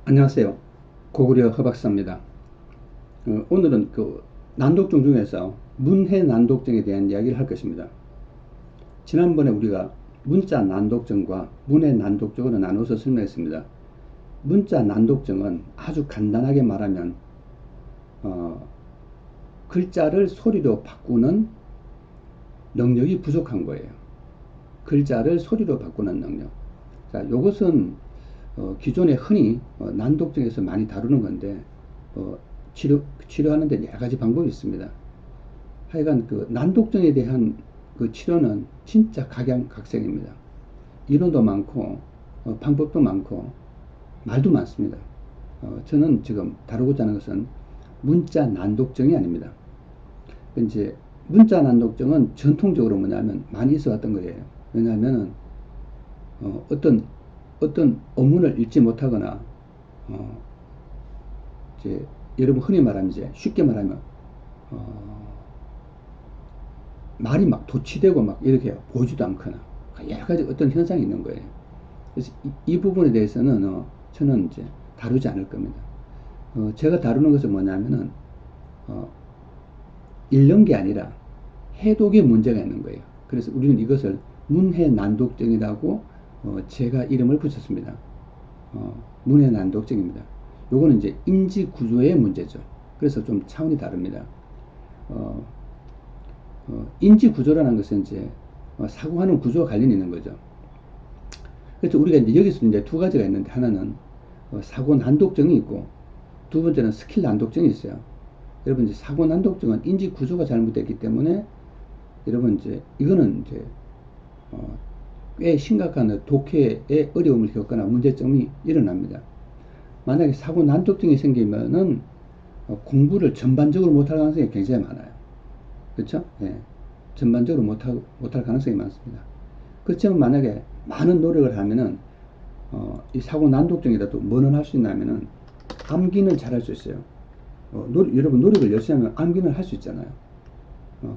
안녕하세요. 고구려 허박사입니다. 오늘은 난독증 중에서 문해 난독증에 대한 이야기를 할 것입니다. 지난번에 우리가 문자 난독증과 문해 난독증으로 나눠서 설명했습니다. 문자 난독증은 아주 간단하게 말하면 글자를 소리로 바꾸는 능력이 부족한 거예요. 글자를 소리로 바꾸는 능력. 자, 이것은 기존에 흔히 난독증에서 많이 다루는 건데 치료하는 데 여러 가지 방법이 있습니다. 하여간 난독증에 대한 치료는 진짜 각양각색입니다. 이론도 많고 방법도 많고 말도 많습니다. 저는 지금 다루고자 하는 것은 문자 난독증이 아닙니다. 이제 문자 난독증은 전통적으로 뭐냐면 많이 있어 왔던 거예요. 왜냐하면 어떤 어문을 읽지 못하거나 이제 여러분 흔히 말하면 이제 쉽게 말하면 말이 막 도치되고 막 이렇게 보이지도 않거나 여러 가지 어떤 현상이 있는 거예요. 그래서 이 부분에 대해서는 저는 이제 다루지 않을 겁니다. 제가 다루는 것은 뭐냐면은 읽는 게 아니라 해독에 문제가 있는 거예요. 그래서 우리는 이것을 문해난독증이라고 제가 이름을 붙였습니다. 문해난독증입니다. 요거는 이제 인지 구조의 문제죠. 그래서 좀 차원이 다릅니다. 인지 구조라는 것은 이제 사고하는 구조와 관련이 있는 거죠. 그래서 우리가 이제 여기서 이제 두 가지가 있는데, 하나는 사고 난독증이 있고, 두 번째는 스킬 난독증이 있어요. 여러분, 이제 사고 난독증은 인지 구조가 잘못됐기 때문에, 여러분 이제 이거는 이제 꽤 심각한 독해에 어려움을 겪거나 문제점이 일어납니다. 만약에 사고 난독증이 생기면은 공부를 전반적으로 못할 가능성이 굉장히 많아요. 그렇죠? 예. 전반적으로 못할 가능성이 많습니다. 그렇지만 만약에 많은 노력을 하면은 이 사고 난독증이라도 뭐는 할 수 있냐면은 암기는 잘할 수 있어요. 여러분 노력을 열심히 하면 암기는 할 수 있잖아요.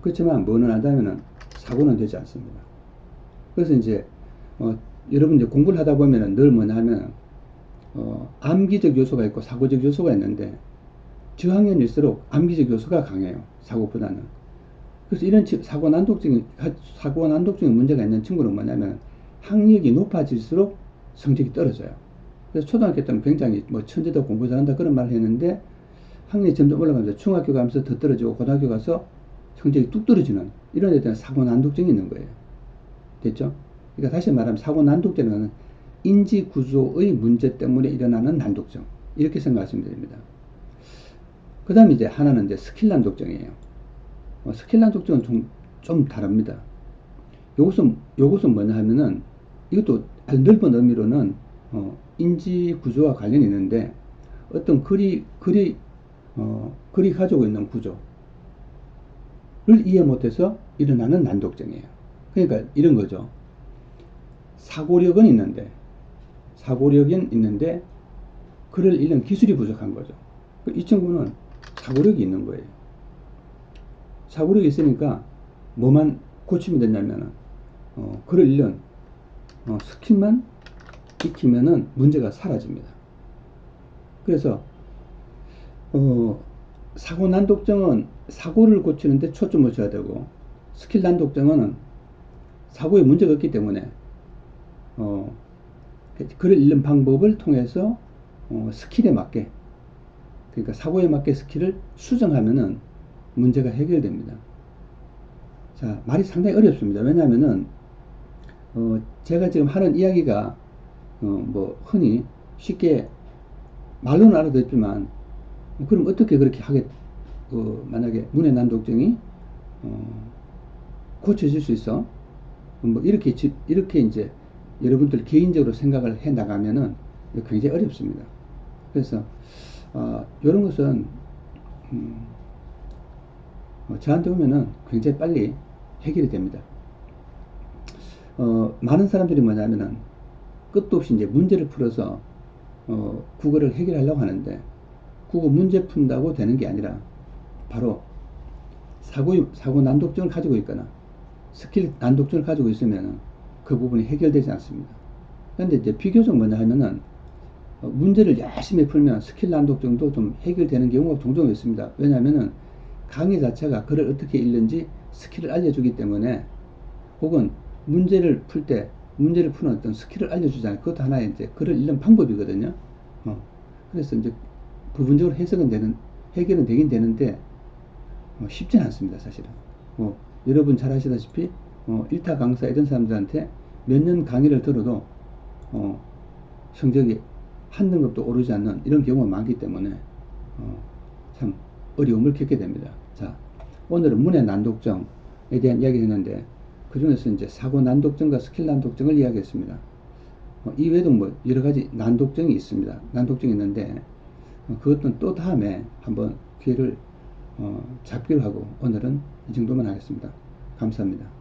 그렇지만 뭐는 하다면은 사고는 되지 않습니다. 그래서 이제 여러분 이제 공부를 하다 보면은 늘 뭐냐 하면 암기적 요소가 있고 사고적 요소가 있는데, 저학년일수록 암기적 요소가 강해요. 사고보다는. 그래서 이런 사고 난독증에 문제가 있는 친구는 뭐냐면 학력이 높아질수록 성적이 떨어져요. 그래서 초등학교 때는 굉장히 뭐 천재다, 공부 잘한다 그런 말을 했는데, 학력이 점점 올라가면서 중학교 가면서 더 떨어지고 고등학교 가서 성적이 뚝 떨어지는 이런 데 대한 사고 난독증이 있는 거예요. 됐죠? 그러니까 다시 말하면 사고 난독증은 인지 구조의 문제 때문에 일어나는 난독증, 이렇게 생각하시면 됩니다. 그 다음에 이제 하나는 이제 스킬 난독증이에요. 스킬 난독증은 좀 다릅니다. 요것은 뭐냐 하면은, 이것도 아주 넓은 의미로는 인지 구조와 관련이 있는데, 어떤 글이 가지고 있는 구조를 이해 못해서 일어나는 난독증이에요. 그러니까 이런 거죠. 사고력은 있는데 글을 읽는 기술이 부족한 거죠. 이 친구는 사고력이 있는 거예요. 사고력이 있으니까 뭐만 고치면 되냐면은 글을 읽는 스킬만 익히면은 문제가 사라집니다. 그래서 사고 난독증은 사고를 고치는데 초점을 줘야 되고, 스킬 난독증은 사고에 문제가 없기 때문에 글을 읽는 방법을 통해서 스킬에 맞게, 그러니까 사고에 맞게 스킬을 수정하면은 문제가 해결됩니다. 자, 말이 상당히 어렵습니다. 왜냐하면은 제가 지금 하는 이야기가 뭐 흔히 쉽게 말로는 알아듣지만, 그럼 어떻게 그렇게 만약에 문해 난독증이 고쳐질 수 있어? 뭐 이렇게 이제 여러분들 개인적으로 생각을 해 나가면은 굉장히 어렵습니다. 그래서 이런 것은 저한테 오면은 굉장히 빨리 해결이 됩니다. 많은 사람들이 뭐냐면은 끝도 없이 이제 문제를 풀어서 국어를 해결하려고 하는데, 국어 문제 푼다고 되는 게 아니라 바로 사고 난독증을 가지고 있거나 스킬 난독증을 가지고 있으면 그 부분이 해결되지 않습니다. 그런데 이제 비교적 뭐냐 하면은 문제를 열심히 풀면 스킬 난독증도 좀 해결되는 경우가 종종 있습니다. 왜냐하면은 강의 자체가 글을 어떻게 읽는지 스킬을 알려주기 때문에, 혹은 문제를 풀 때 문제를 푸는 어떤 스킬을 알려주잖아요. 그것도 하나의 이제 글을 읽는 방법이거든요. 그래서 이제 부분적으로 해결은 되긴 되는데 쉽진 않습니다, 사실은. 여러분 잘 아시다시피 1타 강사 이런 사람들한테 몇 년 강의를 들어도 어, 성적이 한 등급도 오르지 않는 이런 경우가 많기 때문에 참 어려움을 겪게 됩니다. 자, 오늘은 문해 난독증에 대한 이야기를 했는데, 그 중에서 이제 사고 난독증과 스킬 난독증을 이야기했습니다. 이외에도 뭐 여러 가지 난독증이 있습니다. 난독증이 있는데 그것은 또 다음에 한번 기회를 잡기로 하고, 오늘은 이 정도만 하겠습니다. 감사합니다.